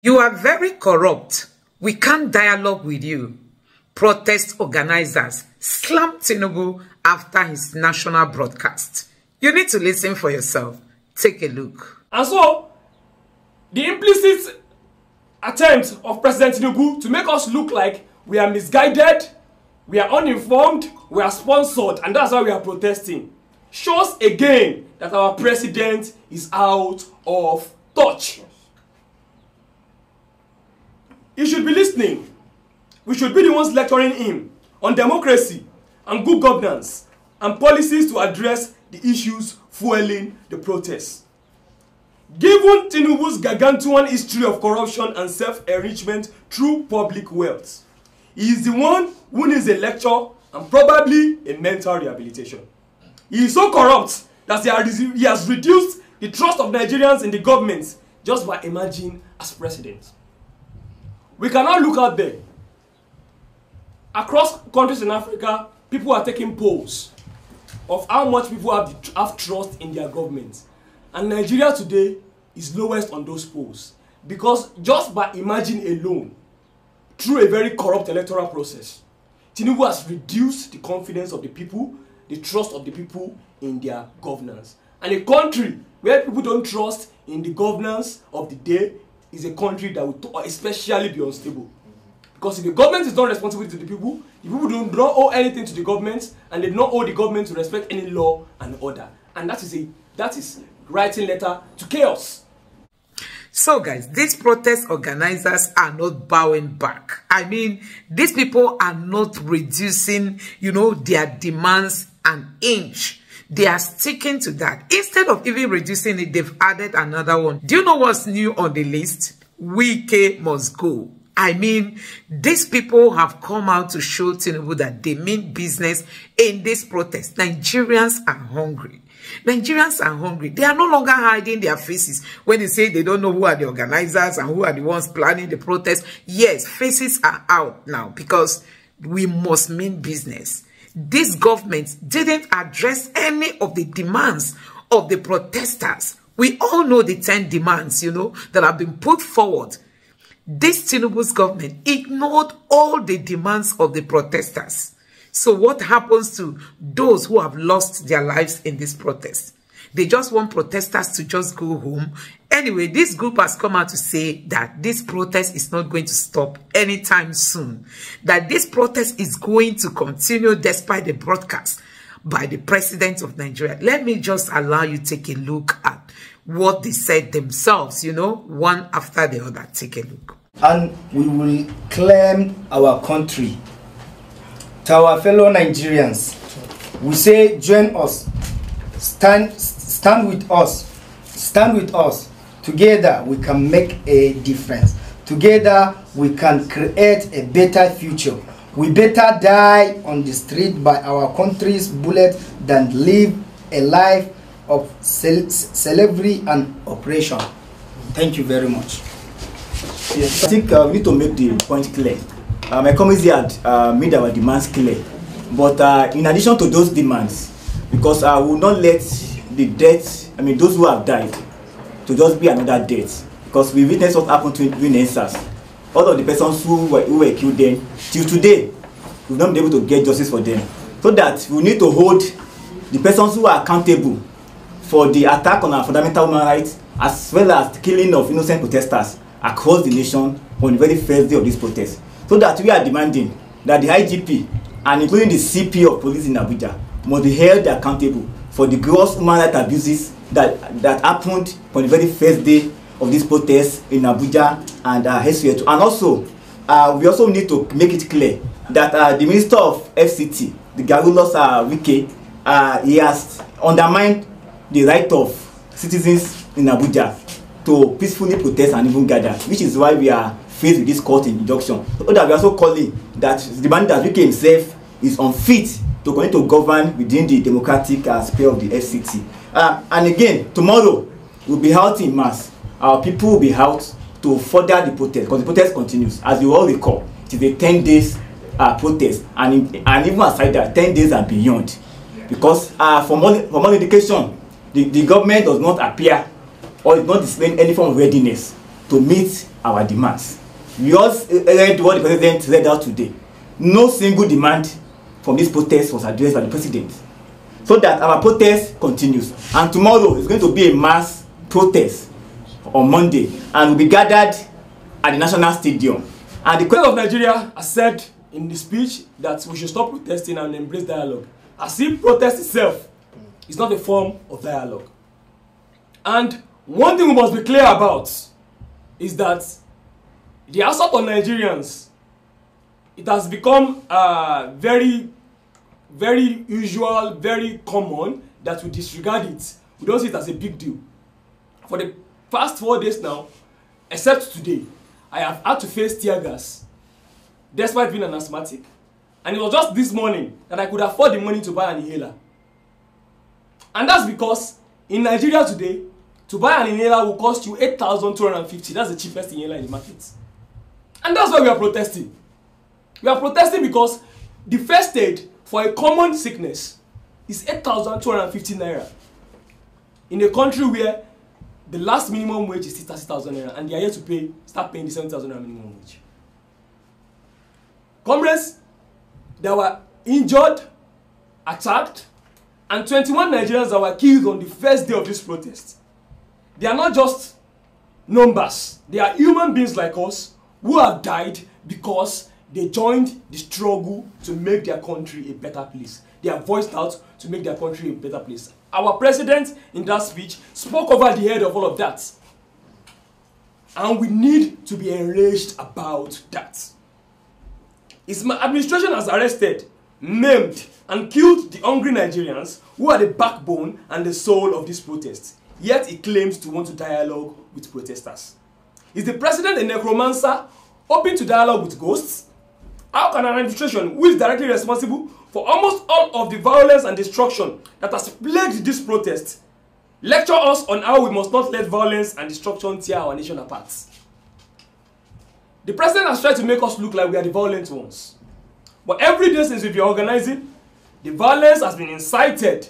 You are very corrupt. We can't dialogue with you. Protest organizers slammed Tinubu after his national broadcast. You need to listen for yourself. Take a look. And so, the implicit attempt of President Tinubu to make us look like we are misguided, we are uninformed, we are sponsored, and that's why we are protesting, shows again that our president is out of touch. He should be listening. We should be the ones lecturing him on democracy and good governance and policies to address the issues fueling the protests. Given Tinubu's gargantuan history of corruption and self-enrichment through public wealth, he is the one who needs a lecture and probably a mental rehabilitation. He is so corrupt that he has reduced the trust of Nigerians in the government just by emerging as president. We cannot look out there. Across countries in Africa, people are taking polls of how much people have trust in their government. And Nigeria today is lowest on those polls. Because just by emerging alone, through a very corrupt electoral process, Tinubu has reduced the confidence of the people, the trust of the people in their governance. And a country where people don't trust in the governance of the day is a country that will especially be unstable. Because if the government is not responsible to the people do not owe anything to the government, and they do not owe the government to respect any law and order. And that is writing letter to chaos. So guys, these protest organizers are not bowing back. I mean, these people are not reducing, their demands an inch. They are sticking to that. Instead of even reducing it, they've added another one. Do you know what's new on the list? Wike must go. I mean, these people have come out to show Tinubu that they mean business in this protest. Nigerians are hungry. Nigerians are hungry. They are no longer hiding their faces when they say they don't know who are the organizers and who are the ones planning the protest. Yes, faces are out now because we must mean business. This government didn't address any of the demands of the protesters. We all know the 10 demands, that have been put forward. This Tinubu's government ignored all the demands of the protesters. So what happens to those who have lost their lives in this protest? They just want protesters to just go home. Anyway, this group has come out to say that this protest is not going to stop anytime soon. That this protest is going to continue despite the broadcast by the president of Nigeria. Let me just allow you to take a look at what they said themselves, one after the other. Take a look. And we will claim our country. To our fellow Nigerians, we say, join us, stand with us. Together we can make a difference. Together we can create a better future. We better die on the street by our country's bullet than live a life of slavery and oppression. Thank you very much. Yes, I think we need to make the point clear. My committee had made our demands clear. But in addition to those demands, because I will not let the death, those who have died, to just be another death. Because we witnessed what happened to NIGERIANS. All of the persons who were killed then, till today, we've not been able to get justice for them. So that we need to hold the persons who are accountable for the attack on our fundamental human rights, as well as the killing of innocent protesters across the nation on the very first day of this protest. So that we are demanding that the IGP and including the CP of police in Abuja must be held accountable for the gross human rights abuses that happened on the very first day of this protest in Abuja and elsewhere too. And also, we also need to make it clear that the Minister of FCT, the Garulus Wike, he has undermined the right of citizens in Abuja to peacefully protest and even gather, which is why we are faced with this court injunction. So that we are also calling that the man that Wike himself is unfit to continue to govern within the democratic sphere of the FCT. And again, tomorrow we'll be out in mass. Our people will be out to further the protest, because the protest continues. As you all recall, it is a 10 days protest, and even aside that, 10 days and beyond. Because from all indication, the government does not appear or is not displaying any form of readiness to meet our demands. We also read what the president read out today. No single demand from this protest was addressed by the president. So that our protest continues. And tomorrow is going to be a mass protest on Monday, and will be gathered at the National Stadium. And the President of Nigeria has said in the speech that we should stop protesting and embrace dialogue. As if protest itself is not a form of dialogue. And one thing we must be clear about is that the assault on Nigerians, it has become very usual, very common that we disregard it. We don't see it as a big deal. For the past 4 days now, except today, I have had to face tear gas, despite being an asthmatic. And it was just this morning that I could afford the money to buy an inhaler. And that's because in Nigeria today, to buy an inhaler will cost you 8,250. That's the cheapest inhaler in the market. And that's why we are protesting. We are protesting because the first aid for a common sickness is 8,250 naira. In a country where the last minimum wage is 30,000 naira and they are here to start paying the 7,000 naira minimum wage. Comrades, that were injured, attacked, and 21 Nigerians that were killed on the first day of this protest. They are not just numbers. They are human beings like us who have died because they joined the struggle to make their country a better place. They have voiced out to make their country a better place. Our president, in that speech, spoke over the head of all of that. And we need to be enraged about that. His administration has arrested, maimed, and killed the hungry Nigerians who are the backbone and the soul of this protest. Yet he claims to want to dialogue with protesters. Is the president a necromancer, open to dialogue with ghosts? How can an administration who is directly responsible for almost all of the violence and destruction that has plagued this protest lecture us on how we must not let violence and destruction tear our nation apart? The president has tried to make us look like we are the violent ones. But every day since we've been organizing, the violence has been incited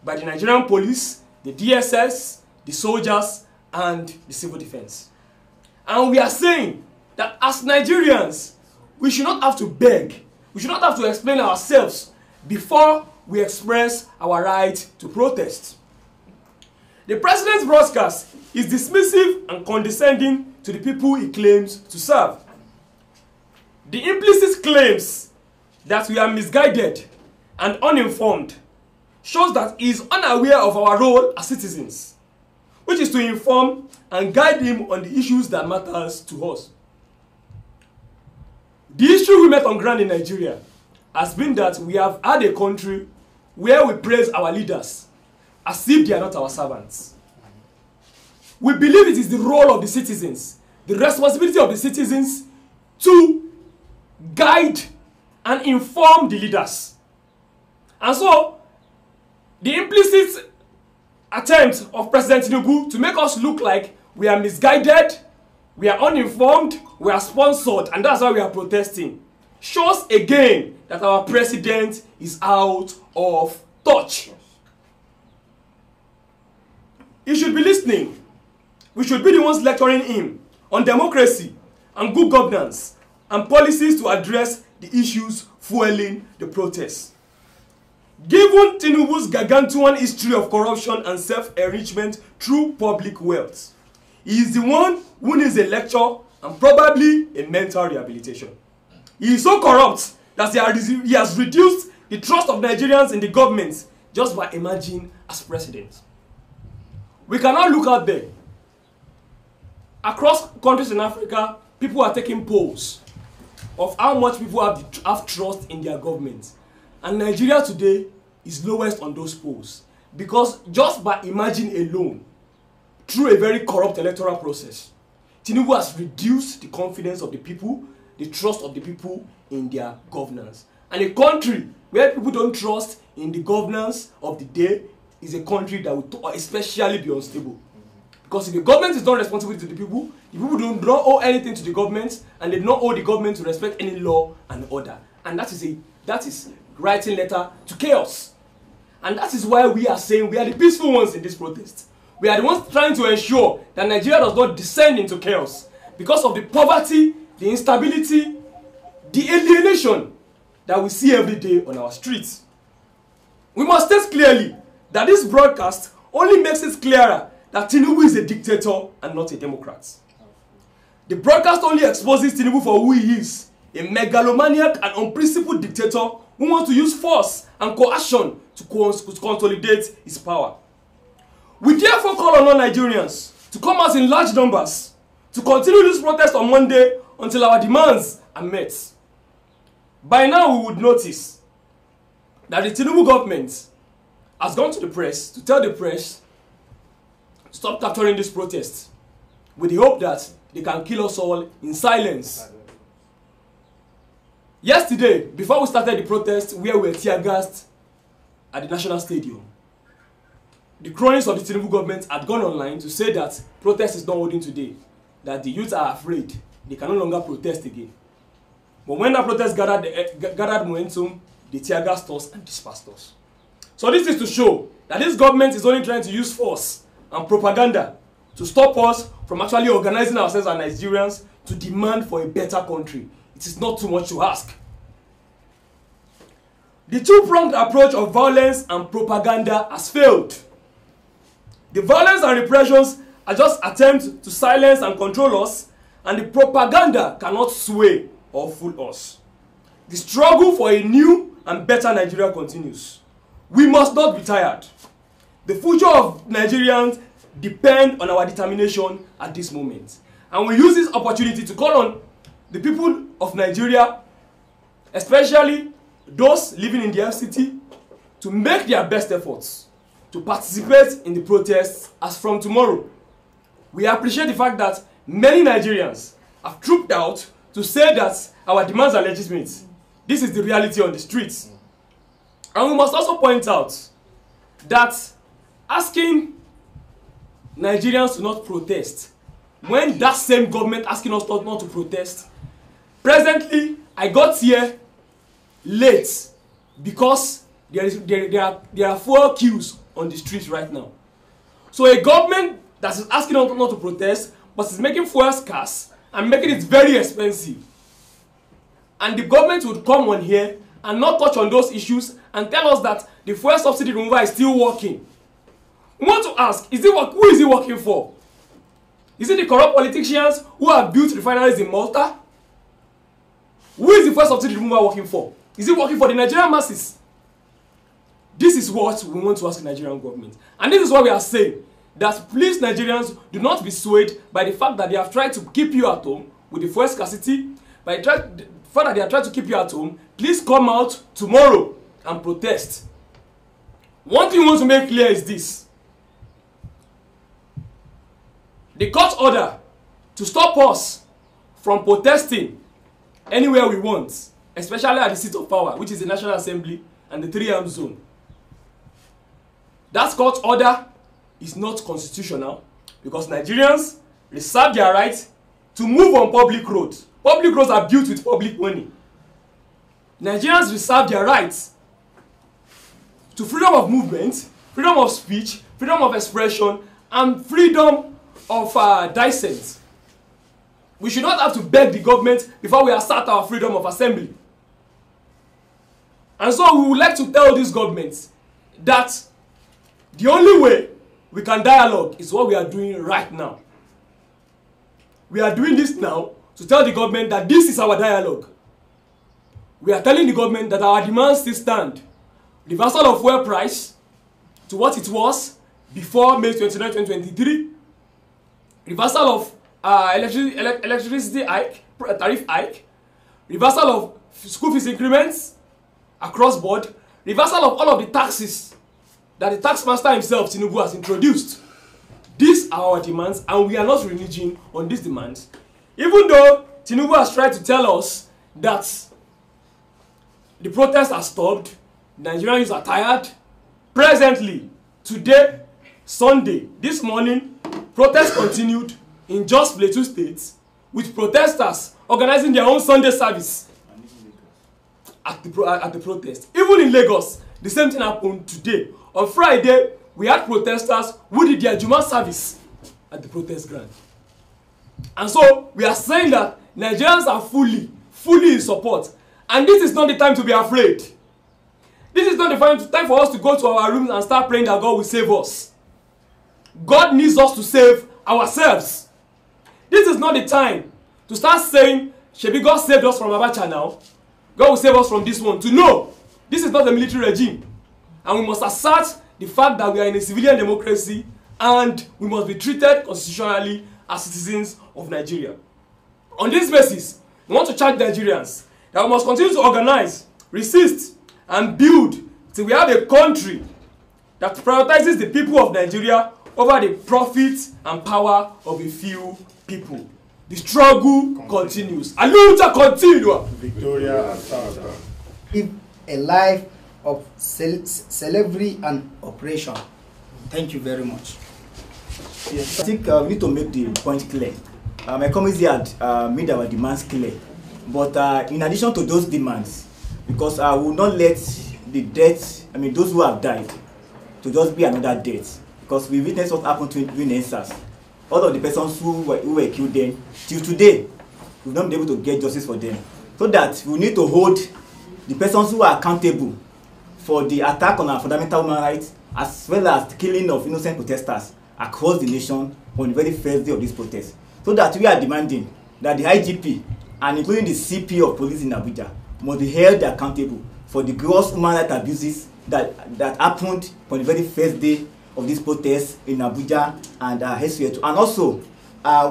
by the Nigerian police, the DSS, the soldiers, and the civil defense. And we are saying that as Nigerians, we should not have to beg, we should not have to explain ourselves before we express our right to protest. The president's broadcast is dismissive and condescending to the people he claims to serve. The implicit claims that we are misguided and uninformed shows that he is unaware of our role as citizens, which is to inform and guide him on the issues that matters to us. The issue we met on ground in Nigeria has been that we have had a country where we praise our leaders as if they are not our servants. We believe it is the role of the citizens, the responsibility of the citizens to guide and inform the leaders. And so, the implicit attempt of President Tinubu to make us look like we are misguided, we are uninformed, we are sponsored, and that's why we are protesting, shows again that our president is out of touch. He should be listening. We should be the ones lecturing him on democracy and good governance and policies to address the issues fueling the protests. Given Tinubu's gargantuan history of corruption and self-enrichment through public wealth, he is the one who needs a lecture and probably a mental rehabilitation. He is so corrupt that he has reduced the trust of Nigerians in the government just by emerging as president. We cannot look out there. Across countries in Africa, people are taking polls of how much people have trust in their government. And Nigeria today is lowest on those polls. Because just by emerging alone, through a very corrupt electoral process, Tinubu has reduced the confidence of the people, the trust of the people in their governance. And a country where people don't trust in the governance of the day is a country that will especially be unstable. Because if the government is not responsible to the people don't owe anything to the government, and they don't owe the government to respect any law and order. And that is writing letter to chaos. And that is why we are saying we are the peaceful ones in this protest. We are the ones trying to ensure that Nigeria does not descend into chaos. because of the poverty, the instability, the alienation that we see every day on our streets. We must state clearly that this broadcast only makes it clearer that Tinubu is a dictator and not a democrat. The broadcast only exposes Tinubu for who he is, a megalomaniac and unprincipled dictator who wants to use force and coercion to consolidate his power. We therefore call on all Nigerians to come out in large numbers to continue this protest on Monday until our demands are met. By now, we would notice that the Tinubu government has gone to the press to tell the press to stop capturing this protest with the hope that they can kill us all in silence. Yesterday, before we started the protest, where we were tear-gassed at the National Stadium, the cronies of the Tinubu government had gone online to say that protest is not holding today, that the youth are afraid, they can no longer protest again. But when that protest gathered momentum, they tear-gassed us and dispersed us. So this is to show that this government is only trying to use force and propaganda to stop us from actually organizing ourselves as Nigerians to demand for a better country. It is not too much to ask. The two-pronged approach of violence and propaganda has failed. The violence and repressions are just attempts to silence and control us, and the propaganda cannot sway or fool us. The struggle for a new and better Nigeria continues. We must not be tired. The future of Nigerians depend on our determination at this moment. And we use this opportunity to call on the people of Nigeria, especially those living in the FCT, to make their best efforts to participate in the protests as from tomorrow. We appreciate the fact that many Nigerians have trooped out to say that our demands are legitimate. This is the reality on the streets. And we must also point out that asking Nigerians to not protest, when that same government asking us not to protest, presently I got here late because there are 4 queues on the streets right now. So a government that is asking us not to protest, but is making fuel scarce and making it very expensive. And the government would come on here and not touch on those issues and tell us that the fuel subsidy removal is still working. We want to ask, who is it working for? Is it the corrupt politicians who have built refineries in Malta? Who is the fuel subsidy removal working for? Is it working for the Nigerian masses? This is what we want to ask the Nigerian government. And this is what we are saying, that please Nigerians do not be swayed by the fact that they have tried to keep you at home with the fuel scarcity. By the fact that they are trying to keep you at home, please come out tomorrow and protest. One thing we want to make clear is this. The court order to stop us from protesting anywhere we want, especially at the seat of power, which is the National Assembly and the 3M zone. That court order is not constitutional because Nigerians reserve their right to move on public roads. Public roads are built with public money. Nigerians reserve their rights to freedom of movement, freedom of speech, freedom of expression, and freedom of dissent. We should not have to beg the government before we assert our freedom of assembly. And so we would like to tell this government that the only way we can dialogue is what we are doing right now. We are doing this now to tell the government that this is our dialogue. We are telling the government that our demands still stand. Reversal of fuel price to what it was before May 29, 2023. Reversal of electricity hike, tariff hike. Reversal of school fees increments across board. Reversal of all of the taxes that the tax master himself, Tinubu, has introduced. These are our demands, and we are not reneging on these demands. Even though Tinubu has tried to tell us that the protests are stopped, Nigerians are tired. Presently, today, Sunday, this morning, protests continued in Jos Plateau State with protesters organizing their own Sunday service at the protest. Even in Lagos, the same thing happened today. On Friday, we had protesters who did their Juma service at the protest ground. And so we are saying that Nigerians are fully in support. And this is not the time to be afraid. This is not the time for us to go to our rooms and start praying that God will save us. God needs us to save ourselves. This is not the time to start saying, Shebi God saved us from Abacha now. God will save us from this one. To know, this is not a military regime. And we must assert the fact that we are in a civilian democracy and we must be treated constitutionally as citizens of Nigeria. On this basis, we want to charge Nigerians that we must continue to organize, resist, and build till we have a country that prioritizes the people of Nigeria over the profits and power of a few people. The struggle continues. A lucha continua. Victoria Asada. Live a life of slavery and oppression. Thank you very much. Yes, I think we need to make the point clear. My committee had made our demands clear. But in addition to those demands, because I will not let the death, those who have died, to just be another death. Because we witnessed what happened to NIGERIANS. All of the persons who were killed then, till today, we've not been able to get justice for them. So that we need to hold the persons who are accountable for the attack on our fundamental human rights, as well as the killing of innocent protesters across the nation on the very first day of this protest. So that we are demanding that the IGP, and including the CP of police in Abuja, must be held accountable for the gross human rights abuses that happened on the very first day of this protest in Abuja and elsewhere too. And also,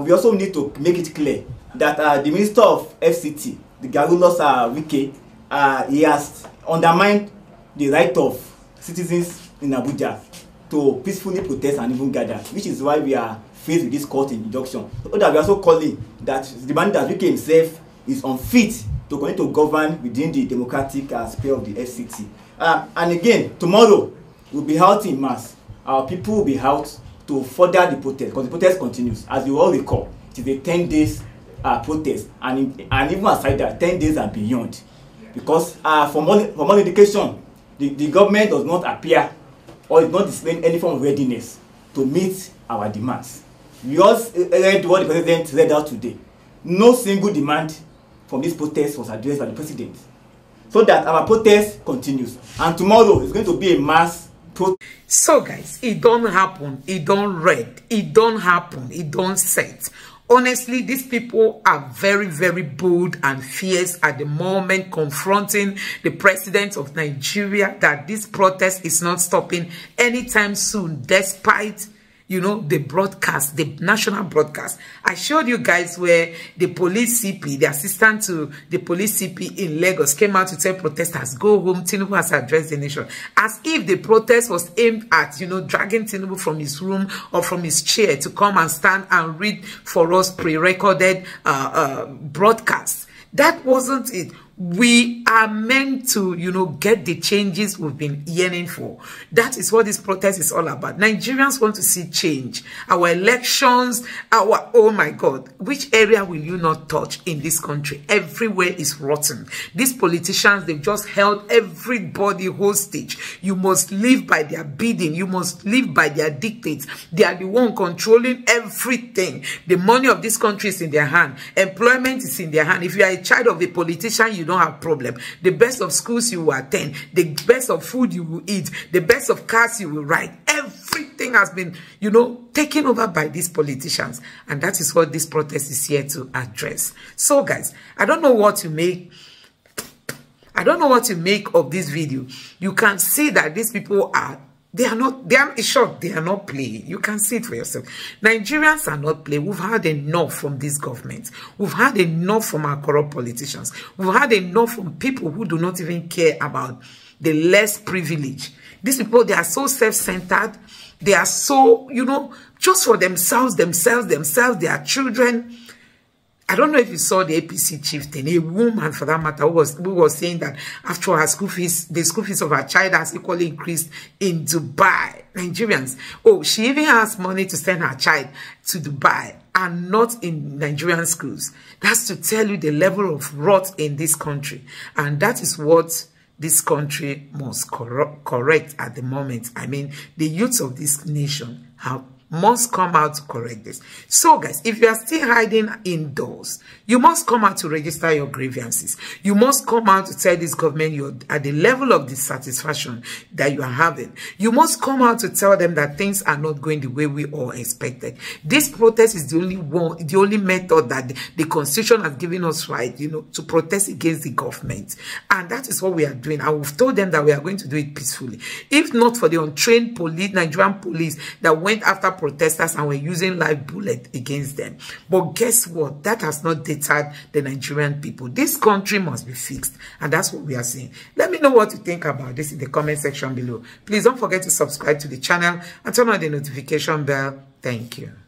we also need to make it clear that the Minister of FCT, the Garulus Wike, he has undermined the right of citizens in Abuja to peacefully protest and even gather, which is why we are faced with this court injunction. So that we are also calling that the man that Wike himself is unfit to continue to govern within the democratic sphere of the FCT. And again, tomorrow we'll be out in mass. Our people will be out to further the protest, because the protest continues. As you all recall, it is a 10 days protest, and even aside that, 10 days and beyond. Because from all indication, the government does not appear or is not displaying any form of readiness to meet our demands. We also read what the president read out today. No single demand from this protest was addressed by the president. So that our protest continues. And tomorrow is going to be a mass protest. So guys, it don't happen, it don't read, it don't happen, it don't set. Honestly, these people are very, very bold and fierce at the moment, confronting the president of Nigeria that this protest is not stopping anytime soon, despite, the broadcast, the national broadcast. I showed you guys where the police CP, the assistant to the police CP in Lagos, came out to tell protesters, go home, Tinubu has addressed the nation. As if the protest was aimed at, dragging Tinubu from his room or from his chair to come and stand and read for us pre-recorded broadcasts. That wasn't it. We are meant to, get the changes we've been yearning for. That is what this protest is all about. Nigerians want to see change. Our elections, oh my God, which area will you not touch in this country? Everywhere is rotten. These politicians, they've just held everybody hostage. You must live by their bidding. You must live by their dictates. They are the one controlling everything. The money of this country is in their hand. Employment is in their hand. If you are a child of a politician, you don't have problem. The best of schools you will attend, the best of food you will eat, the best of cars you will ride. Everything has been, taken over by these politicians. And that is what this protest is here to address. So guys, I don't know what to make. I don't know what to make of this video. You can see that these people are in short, they are not playing. You can see it for yourself. Nigerians are not playing. We've had enough from this government. We've had enough from our corrupt politicians. We've had enough from people who do not even care about the less privileged. These people, they are so self-centered. They are so, just for themselves, their children. I don't know if you saw the APC chieftain, a woman for that matter, who was saying that after her school fees, the school fees of her child has equally increased in Dubai. Nigerians, she even has money to send her child to Dubai and not in Nigerian schools. That's to tell you the level of rot in this country. And that is what this country must correct at the moment. I mean, the youth of this nation must come out to correct this. So guys, if you are still hiding indoors, you must come out to register your grievances. You must come out to tell this government you're at the level of dissatisfaction that you are having. You must come out to tell them that things are not going the way we all expected. This protest is the only method that the Constitution has given us right, you know, to protest against the government. And that is what we are doing. And we've told them that we are going to do it peacefully. If not for the untrained police, Nigerian police that went after protesters and were using live bullets against them. But guess what? That has not deterred the Nigerian people. This country must be fixed. And that's what we are saying. Let me know what you think about this in the comment section below. Please don't forget to subscribe to the channel and turn on the notification bell. Thank you.